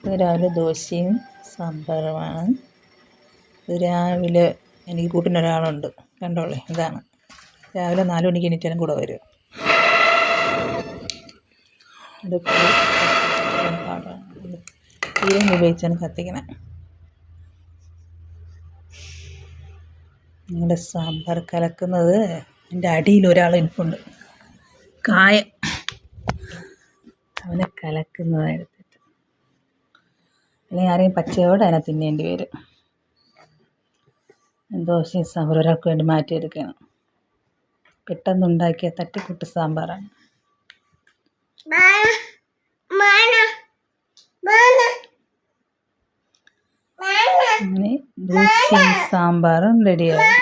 ഇത് രാവിലെ ദോശയും സാമ്പാറുമാണ്. ഇത് രാവിലെ എനിക്ക് കൂട്ടിനൊരാളുണ്ട്, കണ്ടോളെ. ഇതാണ് രാവിലെ 4 മണിക്ക് എണീറ്റാലും കൂടെ വരും. തീരം ഉപയോഗിച്ചാണ് കത്തിക്കണേ. നിങ്ങളുടെ സാമ്പാർ കലക്കുന്നത് എൻ്റെ അടിയിൽ ഒരാൾ ഇരിപ്പുണ്ട്, കായം. അവനെ കലക്കുന്നതാണ് എടുത്തിട്ട്, അല്ലെങ്കിൽ ആരെയും പച്ചയോടെ അതിനെ തിന്നേണ്ടി വരും. ദോശയും സാമ്പാർ ഒരാൾക്ക് വേണ്ടി മാറ്റിയെടുക്കണം. പെട്ടെന്നുണ്ടാക്കിയ തട്ടിക്കൂട്ട് സാമ്പാറാണ്. അങ്ങനെ ദോശയും സാമ്പാറും റെഡിയായി.